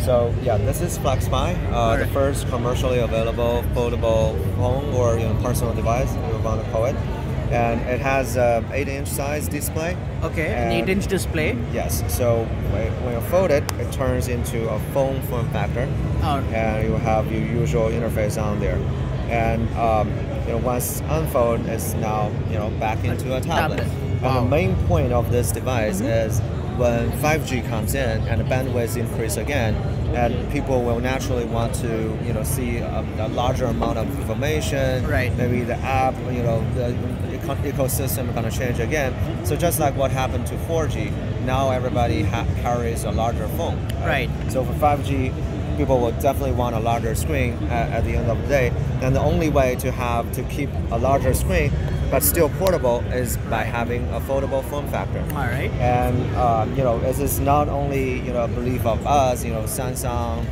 So yeah, this is FlexPai, the first commercially available foldable phone or personal device, if you want to call it. And it has an 8-inch size display. Okay, an 8-inch display. Yes, so when you fold it, it turns into a phone form factor. Oh. And you have your usual interface on there. And once unfold, it's now back into a tablet. Wow. And the main point of this device is when 5G comes in and the bandwidth increase again, and people will naturally want to see a larger amount of information. Right. Maybe the app, the ecosystem is going to change again. So just like what happened to 4G, now everybody carries a larger phone. Right. So for 5G, people will definitely want a larger screen at the end of the day. And the only way to keep a larger screen but still portable is by having a foldable form factor. All right. And this is not only a belief of us. Samsung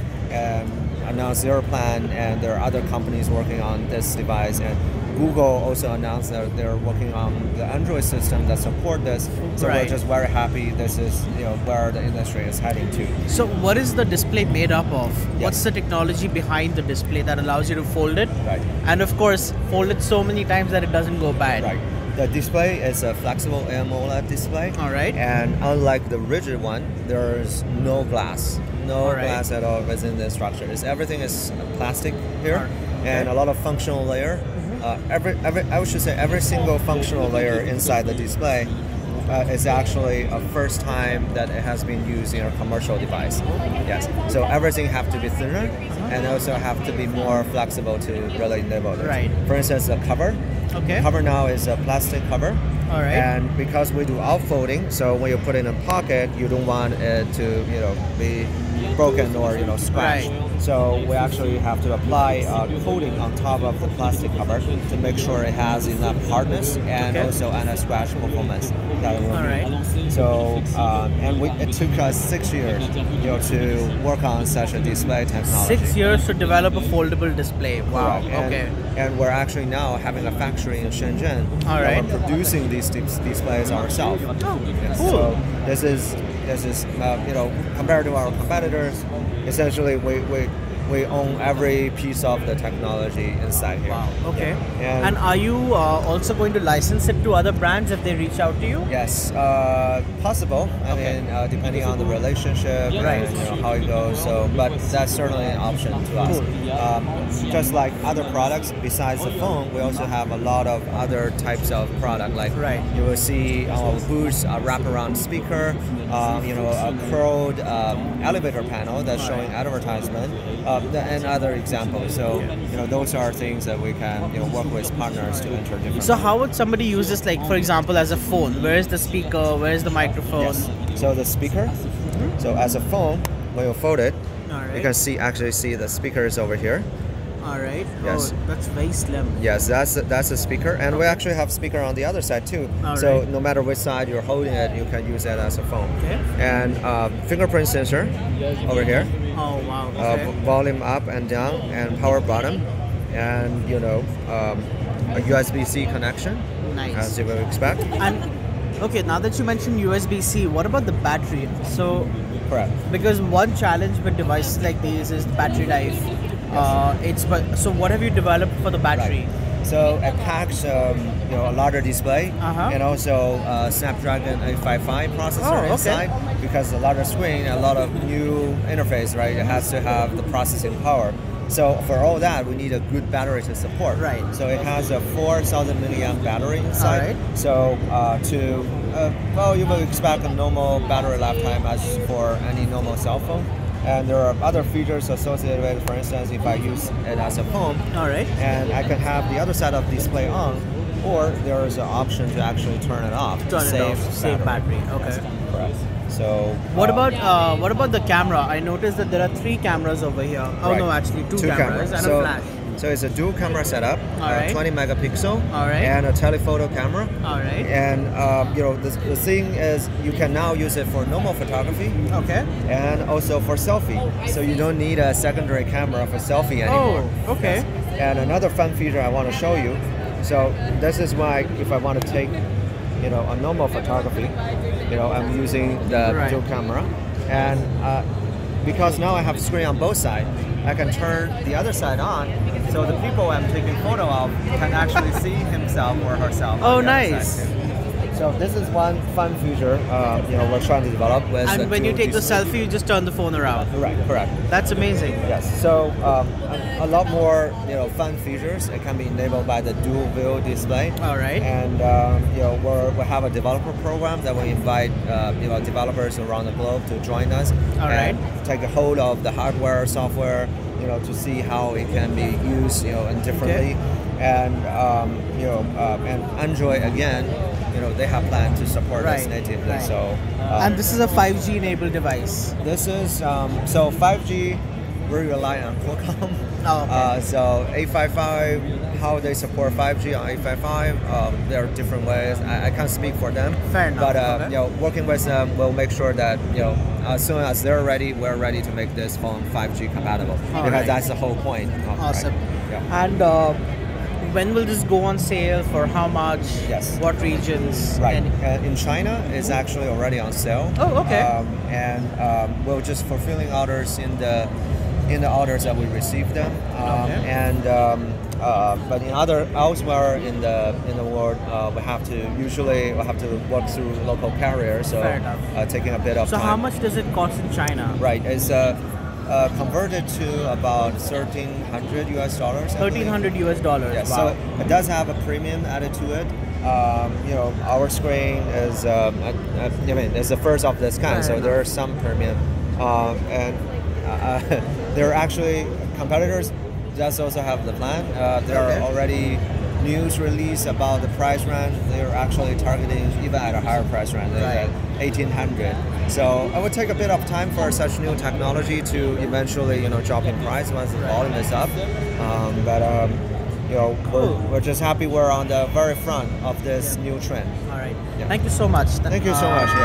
announced their plan, and there are other companies working on this device. And Google also announced that they're working on the Android system that support this. So we're just very happy this is where the industry is heading to. So what is the display made up of? Yes. What's the technology behind the display that allows you to fold it? Right. And of course, fold it so many times that it doesn't go bad. Right. The display is a flexible AMOLED display. All right. And unlike the rigid one, there's no glass. No glass at all within the structure. Everything is plastic here, and a lot of functional layer. I should say every single functional layer inside the display is actually a first time that it has been used in a commercial device. Yes. So everything have to be thinner and also have to be more flexible to really enable it. Right. For instance, the cover. Okay. The cover now is a plastic cover. All right. And because we do outfolding, so when you put it in a pocket, you don't want it to be broken or scratched. Right. So we actually have to apply a coating on top of the plastic cover to make sure it has enough hardness and also anti-scratch performance that it will need. So it took us 6 years to work on such a display technology. 6 years to develop a foldable display. Wow. Right. And we're actually now having a factory in Shenzhen. All right. We're producing these displays ourselves. Oh, yes. cool. So this is compared to our competitors, essentially we own every piece of the technology inside here. Wow. Okay. Yeah. And are you also going to license it to other brands if they reach out to you? Yes, possible. I mean, depending on the relationship and how it goes. So, but that's certainly an option to us. Just like other products besides the phone, we also have a lot of other types of product. Like you will see on our booths a wraparound speaker, a curled elevator panel that's showing advertisement. And other examples. So, those are things that we can, work with partners to enter different. So, how would somebody use this, like, for example, as a phone? Where is the speaker? Where is the microphone? Yes. So, the speaker. So, as a phone, when you fold it, you can actually see the speakers over here. All right. Yes. Oh, that's very slim. Yes, that's a speaker, and we actually have speaker on the other side too. So no matter which side you're holding it, you can use it as a phone. Okay. And fingerprint sensor over here. Oh wow. Okay. Volume up and down, and power button, and a USB-C connection. Nice. As you would expect. And okay, now that you mentioned USB-C, what about the battery? So. Correct. Because one challenge with devices like these is the battery life. So what have you developed for the battery? Right. So it packs a larger display and also a Snapdragon 855 processor inside, because the larger screen and a lot of new interface, right? It has to have the processing power. So for all that, we need a good battery to support. Right. So it has a 4,000 milliamp battery inside. So you will expect a normal battery lifetime as for any normal cell phone. And there are other features associated with it. For instance, if I use it as a phone, and I can have the other side of the display on, or there is an option to actually turn it off to save battery. Okay. Yes, correct. So what about the camera? I noticed that there are 3 cameras over here. Oh no, actually two cameras and a flash. So it's a dual camera setup, 20 megapixel, and a telephoto camera. And the thing is, you can now use it for normal photography. And also for selfie. So you don't need a secondary camera for selfie anymore. Oh, okay. Yes. And another fun feature I want to show you. So this is why, if I want to take, a normal photography, I'm using the dual camera, and because now I have screen on both sides, I can turn the other side on, so the people I'm taking photo of can actually see himself or herself. Oh, nice. So this is one fun feature we're trying to develop. With and when you take the display. selfie, you just turn the phone around. Correct. That's amazing. Yes. So a lot more fun features. It can be enabled by the dual view display. All right. And we have a developer program that we invite developers around the globe to join us. All and right. take a hold of the hardware, software, to see how it can be used, and differently. Okay. And and Android again. They have planned to support this natively. Right. So, and this is a 5G enabled device. this is so 5G. We rely on Qualcomm. Oh, okay. So 855, how they support 5G on 855, there are different ways. I can't speak for them. Fair enough. But Okay. working with them, we'll make sure that as soon as they're ready, we're ready to make this phone 5G compatible. Because right. that's the whole point. Awesome. Right? Yeah. And when will this go on sale? For how much? Yes. What regions? Right. In China, it's actually already on sale. Oh, okay. And we're just fulfilling orders in the orders that we receive them. Okay. And but elsewhere in the world, we have to work through local carriers. So Fair enough. taking a bit of So time. how much does it cost in China? Right. It's converted to about $1,300 US. $1,300 US. Yes, Wow. so it does have a premium added to it. Our screen is, it's the first of this kind, Fair so enough. there are some premium. And there are actually competitors that also have the plan. There Okay. are already news release about the price range. They're actually targeting even at a higher price range, Right. at 1,800. So it would take a bit of time for such new technology to eventually, drop in price once the volume is up. We're just happy we're on the very front of this new trend. All right. Yeah. Thank you so much. Thank you so much. Yeah.